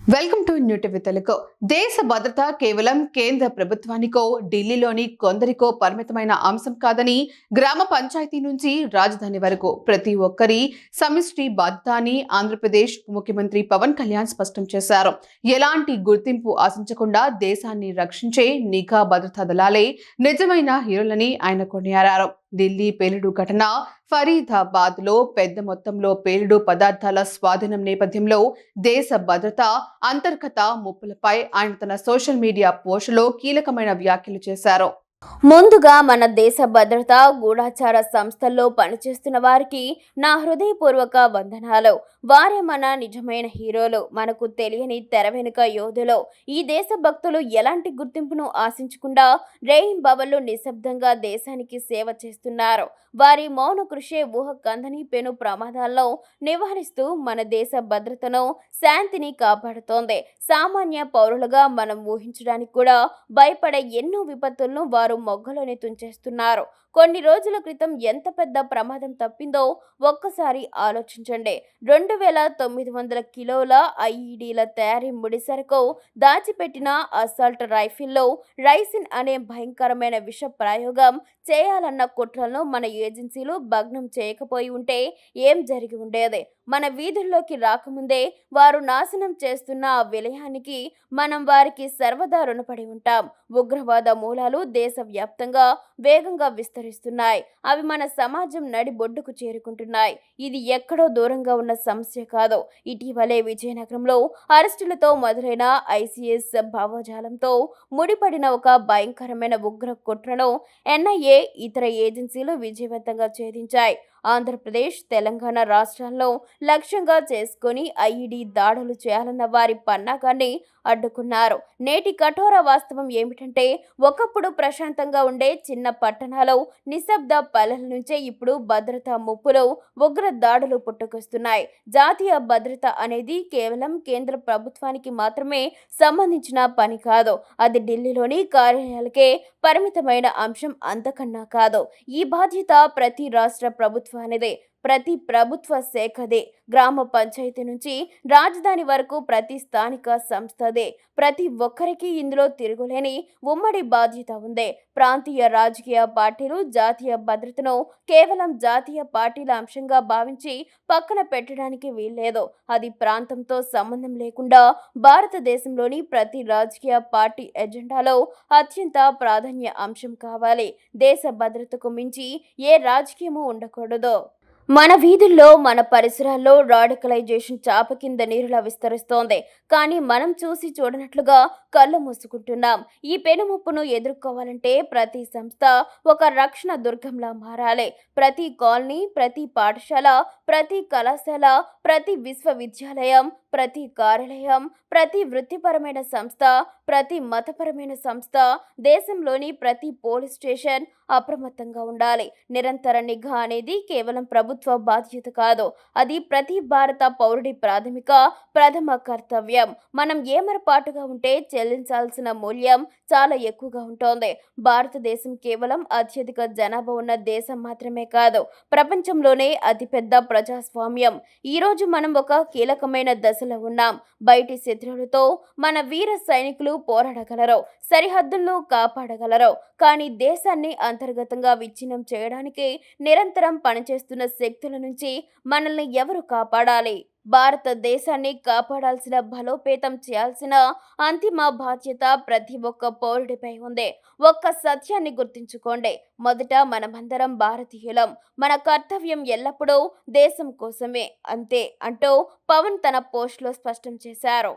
Welcome to new TV Telugu. దేశ భద్రత కేవలం కేంద్ర ప్రభుత్వానికో ఢిల్లీలోని కొందరికో పరిమితమైన అంశం కాదని గ్రామ పంచాయతీ నుంచి రాజధాని వరకు ప్రతి ఒక్కరి సమిష్టి బాధ్యత అని ఆంధ్రప్రదేశ్ ముఖ్యమంత్రి పవన్ కళ్యాణ్ స్పష్టం చేశారు. ఎలాంటి గుర్తింపు ఆశించకుండా దేశాన్ని రక్షించే నిఘా భద్రతా దళాలే నిజమైన హీరోలని ఆయన కొనియాడారు. ఢిల్లీ పేలుడు ఘటన, ఫరీదాబాద్ లో పెద్ద మొత్తంలో పేలుడు పదార్థాల స్వాధీనం నేపథ్యంలో దేశ భద్రత అంతర్గత ముప్పులపై ఆయన తన సోషల్ మీడియా పోస్టులో కీలకమైన వ్యాఖ్యలు చేశారు. ముందుగా మన దేశ భద్రత గూఢాచార సంస్థల్లో పనిచేస్తున్న వారికి నా హృదయపూర్వక వందనాలు. వారే మన నిజమైన హీరోలు, మనకు తెలియని తెర వెనుక యోధులు. ఈ దేశ భక్తులు ఎలాంటి గుర్తింపును ఆశించకుండా రేయింబవళ్లు నిశ్శబ్దంగా దేశానికి సేవ చేస్తున్నారు. వారి మౌన కృషి ఊహ కందని పెను ప్రమాదాలను నివారిస్తూ మన దేశ భద్రతను, శాంతిని కాపాడుతోంది. సామాన్య పౌరులుగా మనం ఊహించడానికి కూడా భయపడే ఎన్నో విపత్తులను వారు మొగ్గలోనే తుంచేస్తున్నారు. కొన్ని రోజుల క్రితం ఎంత పెద్ద ప్రమాదం తప్పిందో ఒక్కసారి ఆలోచించండి. 2900 కిలోల ఐఈడీల తయారీ ముడిసరకు దాచిపెట్టిన అసాల్ట్ రైఫిల్లో రైసిన్ అనే భయంకరమైన విష ప్రయోగం చేయాలన్న కుట్రలను మన ఏజెన్సీలు భగ్నం చేయకపోయి ఉంటే ఏం జరిగి ఉండేది? మన వీధుల్లోకి రాకముందే వారు నాశనం చేస్తున్న ఆ విలయానికి మనం వారికి సర్వదా రుణపడి ఉంటాం. ఉగ్రవాద మూలాలు దేశవ్యాప్తంగా వేగంగా విస్తరిస్తున్నాయి. అవి మన సమాజం నడిబొడ్డుకు చేరుకుంటున్నాయి. ఇది ఎక్కడో దూరంగా ఉన్న సమస్య కాదు. ఇటీవలే విజయనగరంలో అరెస్టులతో మొదలైన ఐసీఎస్ భావజాలంతో ముడిపడిన ఒక భయంకరమైన ఉగ్ర కుట్రను ఎన్ఐఏ, ఇతర ఏజెన్సీలు విజయవంతంగా ఛేదించాయి. ఆంధ్రప్రదేశ్, తెలంగాణ రాష్ట్రాల్లో లక్ష్యంగా చేసుకుని ఐఈడీ దాడులు చేయాలన్న వారి పన్నాగాన్ని అడ్డుకున్నారు. నేటి కఠోర వాస్తవం ఏమిటంటే, ఒకప్పుడు ప్రశాంతంగా ఉండే చిన్న పట్టణాలు, నిశ్శబ్ద పల్లెల నుంచే ఇప్పుడు భద్రతా ముప్పులు, ఉగ్ర దాడులు పుట్టుకొస్తున్నాయి. జాతీయ భద్రత అనేది కేవలం కేంద్ర ప్రభుత్వానికి మాత్రమే సంబంధించిన పని కాదు. అది ఢిల్లీలోని కార్యాలయాలకే పరిమితమైన అంశం అంతకన్నా కాదు. ఈ బాధ్యత ప్రతి రాష్ట్ర ప్రభుత్వానిదే, ప్రతి ప్రభుత్వ శాఖదే. గ్రామ పంచాయతీ నుంచి రాజధాని వరకు ప్రతి స్థానిక సంస్థదే. ప్రతి ఒక్కరికి ఇందులో తిరుగులేని ఉమ్మడి బాధ్యత ఉంది. ప్రాంతీయ రాజకీయ పార్టీలు జాతీయ భద్రతను కేవలం జాతీయ పార్టీల అంశంగా భావించి పక్కన పెట్టడానికి వీల్లేదు. అది ప్రాంతంతో సంబంధం లేకుండా భారతదేశంలోని ప్రతి రాజకీయ పార్టీ ఎజెండాలో అత్యంత ప్రాధాన్య అంశం కావాలి. దేశ భద్రతకు మించి ఏ రాజకీయము ఉండకూడదు. మన వీధుల్లో, మన పరిసరాల్లో రాడికలైజేషన్ చాప కింద నీరులా విస్తరిస్తోంది. కానీ మనం చూసి చూడనట్లుగా కళ్ళు మూసుకుంటున్నాం. ఈ పెనుముప్పును ఎదుర్కోవాలంటే ప్రతి సంస్థ ఒక రక్షణ దుర్గంలా మారాలి. ప్రతి కాలనీ, ప్రతి పాఠశాల, ప్రతి కళాశాల, ప్రతి విశ్వవిద్యాలయం, ప్రతి కార్యాలయం, ప్రతి వృత్తిపరమైన సంస్థ, ప్రతి మతపరమైన సంస్థ, దేశంలోని ప్రతి పోలీస్ స్టేషన్ అప్రమత్తంగా ఉండాలి. నిరంతర నిఘా అనేది కేవలం ప్రభుత్వ బాధ్యత కాదు. అది ప్రతి భారత పౌరుడి ప్రథమ కర్తవ్యం. మనం ఏమరపాటుగా ఉంటే చెల్లించాల్సిన మూల్యం చాలా ఎక్కువగా ఉంటోంది. భారతదేశం కేవలం అత్యధిక జనాభా ఉన్న దేశం మాత్రమే కాదు, ప్రపంచంలోనే అతిపెద్ద ప్రజాస్వామ్యం. ఈరోజు మనం ఒక కీలకమైన దశలో ఉన్నాం. బయటి శత్రువులతో మన వీర సైనికులు పోరాడగలరు, సరిహద్దులను కాపాడగలరు. కానీ దేశాన్ని అంతర్గతంగా విచ్ఛిన్నం చేయడానికి నిరంతరం పనిచేస్తున్న శక్తుల నుంచి మనల్ని ఎవరు కాపాడాలి? భారతదేశాన్ని కాపాడాల్సిన, బలోపేతం చేయాల్సిన అంతిమ బాధ్యత ప్రతి ఒక్క పౌరుడిపై ఉంది. ఒక్క సత్యాన్ని గుర్తుంచుకోండి, మొదట మనమందరం భారతీయులం. మన కర్తవ్యం ఎల్లప్పుడూ దేశం కోసమే, అంతే అంటూ పవన్ తన పోస్టులో స్పష్టం చేశారు.